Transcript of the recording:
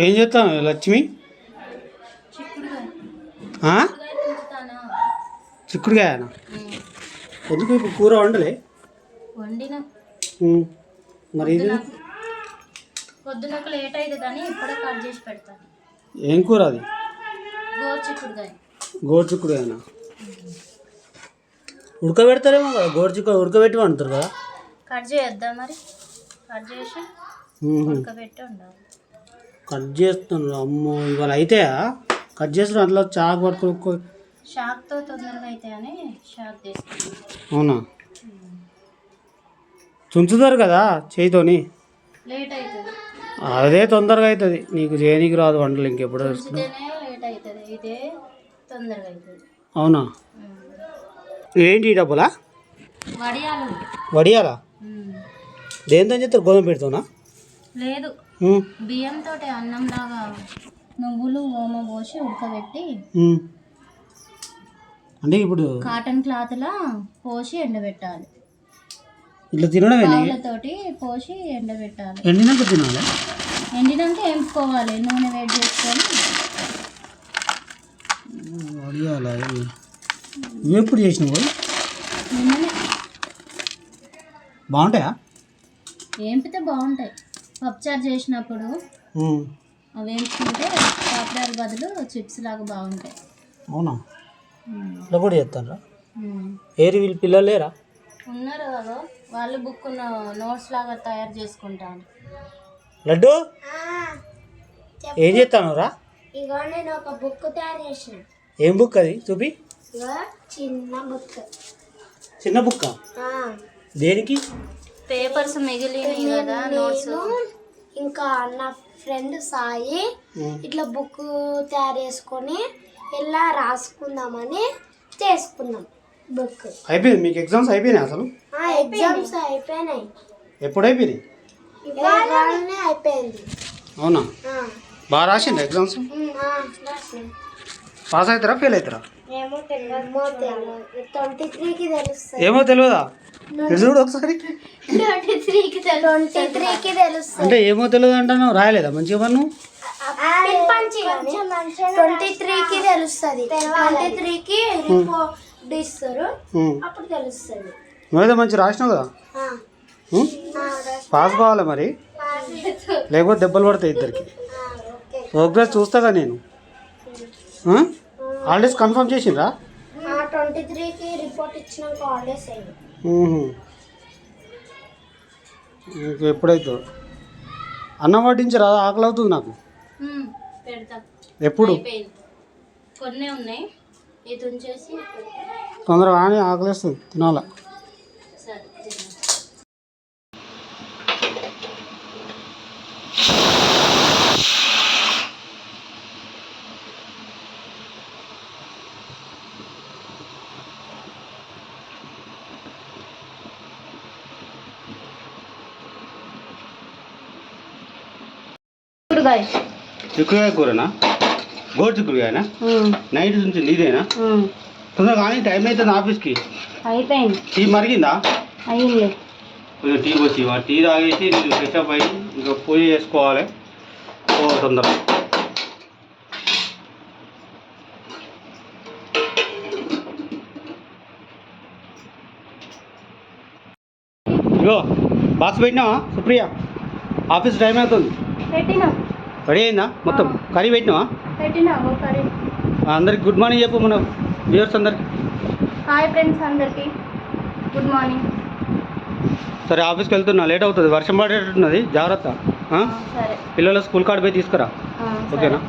ఏం చేస్తాను లక్ష్మి? చిక్కుడుకాయనా? ఎందుకు ఇప్పుడు కూర వండలే? వండినా మరి ఇది పొద్దునకు లేట్ అవుతుందని ఇప్పుడే కట్ చేసి పెడతాను. ఏం కూర అది? గోరుచిక్కుడుకాయనా? ఉడకబెడతారేమో కదా, గోరుచిక్కుడు ఉడకబెట్టి వండుతారు కదా. కట్ చేయొద్దా మరి? కట్ చేసి ఉడకబెట్టి ఉండాలి. కట్ చేస్తున్నారు అమ్మో, ఇవాళ అయితే కట్ చేస్తున్నారు. అట్లా చాకు పట్టుకో. షాక్తో తొందరగా అయితే అని షాక్ తీసుకున్నాను. అవునా? చుంచుతారు కదా చేయితోని, లేట్ అవుతుంది. అదే తొందరగా అవుతుంది. నీకు చేయనీకి రాదు వంటలు, ఇంకెప్పుడు లేట్ అవుతుంది. ఇదే తొందరగా అవుతుంది. అవునా? ఏంటి డబ్బులా? వడియాలు. వడియాలా? దేంతో చేస్తారు? గోధుమ పెడుతున్నా? లేదు, బియ్యంతో అన్నం లాగా నువ్వులు ఓమ పోసి ఉడకబెట్టి అంటే ఇప్పుడు కాటన్ క్లాత్లా పోసి ఎండబెట్టాలి. ఇట్లా తినడమే? తోటి పోసి ఎండబెట్టాలి. ఎండినాక తినాలి? ఎండినాక ఎంపుకోవాలి, నూనె వేడి చేసుకొని. వడియాలా? నువ్వు ఎప్పుడు చేసినావు? నిన్ననే. బాగుంటాయా? ఏంపితే బాగుంటాయి. పప్పుచారు చేసినప్పుడు అవి వేయించుకుంటే పాపడాల బదులు చిప్స్ లాగా బాగుంటాయి. అవునా? ఇట్లా కూడా చేస్తారా? ఏరి వీళ్ళు పిల్లలు లేరా? ఉన్నారు కదా, వాళ్ళు బుక్ నోట్స్ లాగా తయారు చేసుకుంటాను. లడ్డు ఏం చేస్తాను రా? ఇగో నేను ఒక బుక్ తయారు చేసిన. ఏం బుక్ అది? చూపి. చిన్న బుక్. చిన్న బుక్? దేనికి? పేపర్స్ మిగిలినవి కదా, నోట్స్. ఇంకా నా ఫ్రెండ్ సాయి ఇట్లా బుక్ తయారు చేసుకొని ఇలా రాసుకుందామని చేసుకున్నాం బుక్. అయిపోయింది మీకు? ఎగ్జామ్స్ అయిపోయినాయి అసలు? ఎగ్జామ్స్ అయిపోయినాయి. ఎప్పుడు అయిపోయినాయి? ఇవాళనే అయిపోయింది. అవునా? బాగా రాసింది ఎగ్జామ్స్? పాస్ అవుతారా ఫెయిల్ అవుతారా? ఏమో తెలియదు. 23కి తెలుస్తుంది. ఏమో తెలియదా? చూడు ఒకసారి. 23కి తెలుస్తుంది. అంటే ఏమో తెలియదు అంటాను. రాయలేదా మంచిగా మనం? 23కి తెలుస్తుంది. 23కి రిపోర్ట్ ఇస్తారు, అప్పుడు తెలుస్తుంది. నువ్వైతే మంచి రాసినావు కదా. పాస్ కావాలి మరి, లేకపోతే దెబ్బలు పడతాయి ఇద్దరికి. ప్రోగ్రెస్ చూస్తాగా నేను. హాలిడేస్ కన్ఫర్మ్ చేసిండ్రా? 23కి రిపోర్ట్ ఇచ్చినాక హాలిడేస్ అయ్యింది. ఎప్పుడైతే అన్నం వడ్డించరా? ఆకలి అవుతుంది నాకు. పెడతా. ఎప్పుడు? కొన్ని ఉన్నాయి, ఇది ఉంచేసి తొందరగా కానీ ఆకలిస్తుంది, తినాలా. సరే. చిక్కుడుకాయ కూరనా? గోరు చిక్కుడుకాయనా? నైట్ నుంచి నీదేనా? తొందరగా కానీ టైం అవుతుంది ఆఫీస్కి. అయిపోయింది. టీ మరిగిందా? అయ్యింది. కొంచెం టీ పోసి టీ తాగేసి నేను ఫ్రెష్ అప్ అయ్యి ఇంకా పూజ చేసుకోవాలి. తొందరగా ఇగో బాక్స్ పెట్టినావా సుప్రియ? ఆఫీస్ టైం అవుతుంది. పెట్టినా. రెడీ అయిందా మొత్తం? కర్రీ పెట్టినావా? పెట్టినా కర్రీ. అందరికి గుడ్ మార్నింగ్ చెప్పు మన వ్యూవర్స్ అందరికి. హాయ్ ఫ్రెండ్స్ అందరికి గుడ్ మార్నింగ్. సరే ఆఫీస్కి వెళ్తున్నా, లేట్ అవుతుంది, వర్షం పడేటట్టున్నది, జాగ్రత్త. సరే. పిల్లల స్కూల్ కార్డ్ పోయి తీసుకురా, ఓకేనా?